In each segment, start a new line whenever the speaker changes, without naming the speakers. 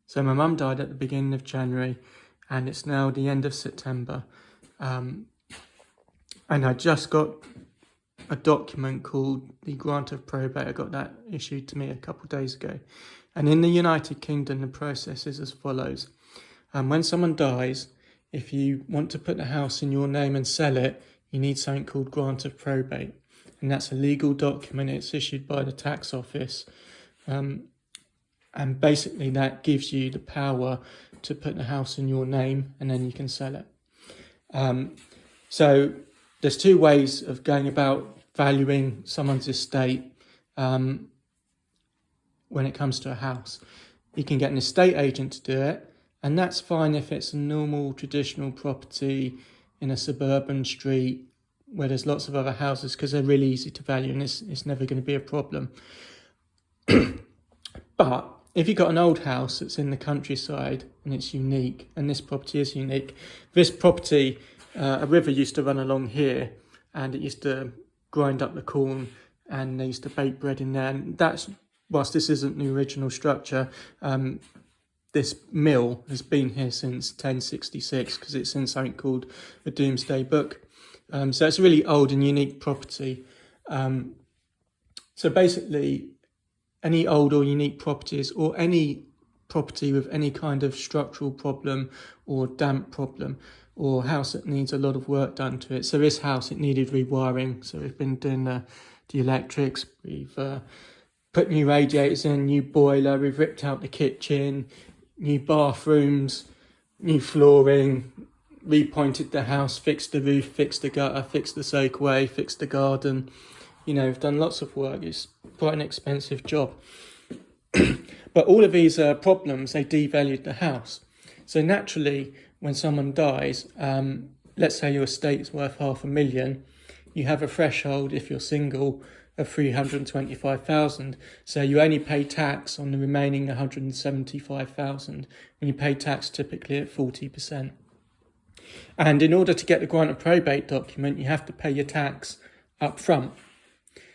So my mum died at the beginning of January and it's now the end of September. And I just got a document called the Grant of Probate. I got that issued to me a couple of days ago. And in the United Kingdom, the process is as follows. When someone dies, if you want to put the house in your name and sell it, you need something called Grant of Probate. And that's a legal document. It's issued by the tax office. And basically that gives you the power to put the house in your name and then you can sell it. So there's two ways of going about valuing someone's estate when it comes to a house. You can get an estate agent to do it, and that's fine if it's a normal traditional property in a suburban street where there's lots of other houses, because they're really easy to value and it's never going to be a problem. But if you've got an old house that's in the countryside and it's unique, and this property is unique, this property, a river used to run along here and it used to grind up the corn and they used to bake bread in there. And that's, whilst this isn't the original structure, this mill has been here since 1066 because it's in something called a Domesday Book. So it's a really old and unique property. So basically, any old or unique properties or any property with any kind of structural problem or damp problem or house that needs a lot of work done to it. So this house, it needed rewiring. So we've been doing the electrics. We've put new radiators in, new boiler. We've ripped out the kitchen, new bathrooms, new flooring, repointed the house, fixed the roof, fixed the gutter, fixed the soakaway, fixed the garden. You know, we've done lots of work. It's quite an expensive job. But all of these problems, they devalued the house. So naturally, when someone dies, let's say your estate is worth £500,000, you have a threshold, if you're single, of 325,000. So you only pay tax on the remaining 175,000, and you pay tax typically at 40%. And in order to get the grant of probate document, you have to pay your tax up front.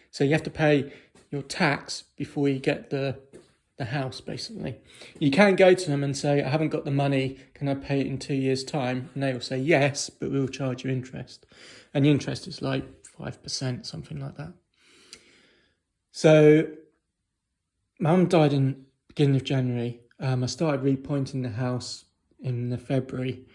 So you have to pay your tax before you get the house, basically. You can go to them and say, I haven't got the money, can I pay it in 2 years' time? And they will say, yes, but we'll charge you interest. And the interest is like 5%, something like that. So Mum died in the beginning of January. I started repointing the house in February.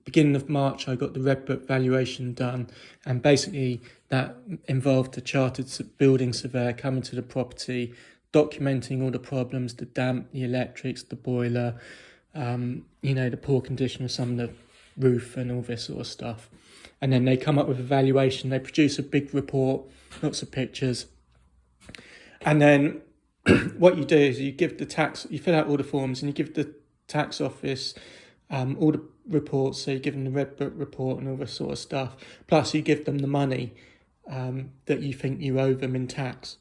Beginning of March, I got the Red Book valuation done, and basically that involved a chartered building surveyor coming to the property, documenting all the problems, the damp, the electrics, the boiler, the poor condition of some of the roof and all this sort of stuff. And then they come up with a valuation. They produce a big report, lots of pictures. And then what you do is you fill out all the forms and you give the tax office all the reports. So you give them the Red Book report and all this sort of stuff. Plus you give them the money that you think you owe them in tax.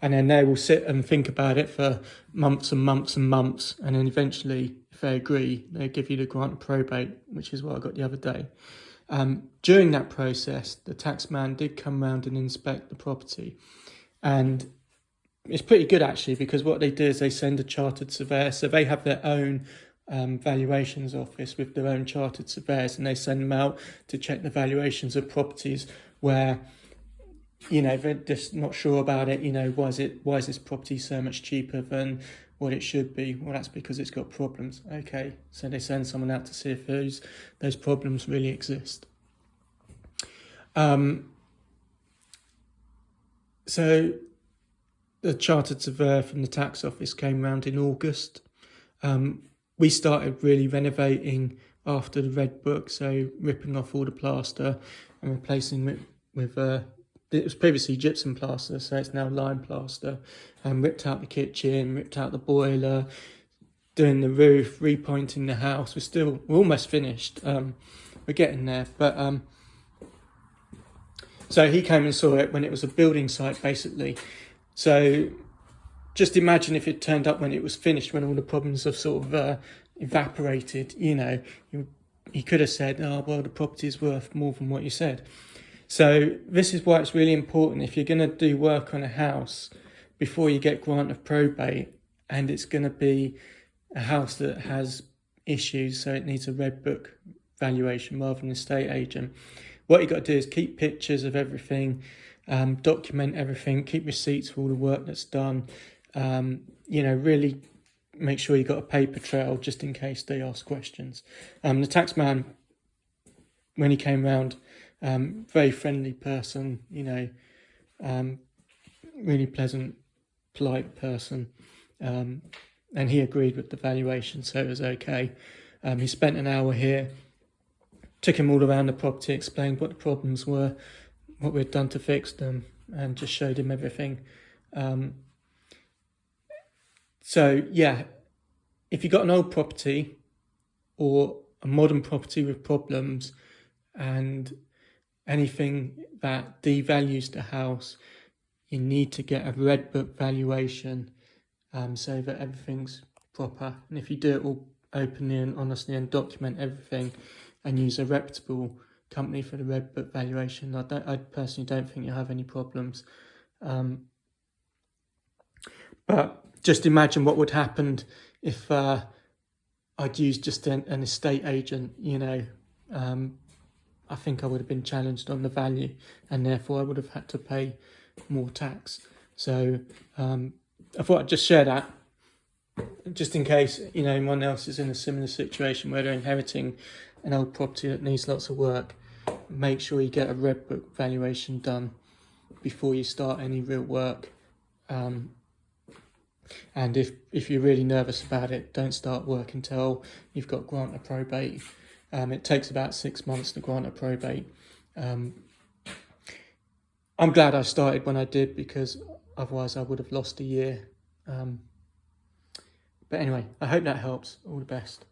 And then they will sit and think about it for months and months and months. And then eventually, if they agree, they give you the grant of probate, which is what I got the other day. During that process, the taxman did come round and inspect the property. And it's pretty good, actually, because what they do is they send a chartered surveyor. So they have their own valuations office with their own chartered surveyors, and they send them out to check the valuations of properties where, they're just not sure about it. Why is this property so much cheaper than what it should be? Well, that's because it's got problems. Okay, so they send someone out to see if those problems really exist. So the chartered surveyor from the tax office came round in August. We started really renovating after the Red Book, so ripping off all the plaster and replacing it with it was previously gypsum plaster, so it's now lime plaster. And ripped out the kitchen, ripped out the boiler, doing the roof, repointing the house. We're almost finished. We're getting there, but so he came and saw it when it was a building site, basically. So just imagine if it turned up when it was finished, when all the problems have sort of evaporated. He could have said, oh, well, the property is worth more than what you said. So this is why it's really important, if you're going to do work on a house before you get grant of probate, and it's going to be a house that has issues, so it needs a red book valuation rather than an estate agent, what you got to do is keep pictures of everything, document everything, keep receipts for all the work that's done. Really make sure you got a paper trail just in case they ask questions. The tax man, when he came round, very friendly person, really pleasant, polite person, and he agreed with the valuation, so it was okay. He spent an hour here, took him all around the property, explained what the problems were, what we'd done to fix them, and just showed him everything. So yeah, if you've got an old property or a modern property with problems and anything that devalues the house, you need to get a red book valuation, so that everything's proper. And if you do it all openly and honestly and document everything and use a reputable company for the red book valuation, I personally don't think you'll have any problems. But just imagine what would happen if I'd used just an estate agent. I think I would have been challenged on the value, and therefore I would have had to pay more tax. So I thought I'd just share that, just in case anyone else is in a similar situation where they're inheriting an old property that needs lots of work. Make sure you get a red book valuation done before you start any real work. And if you're really nervous about it, don't start work until you've got grant of probate. It takes about 6 months to grant a probate. I'm glad I started when I did, because otherwise I would have lost a year. But anyway, I hope that helps. All the best.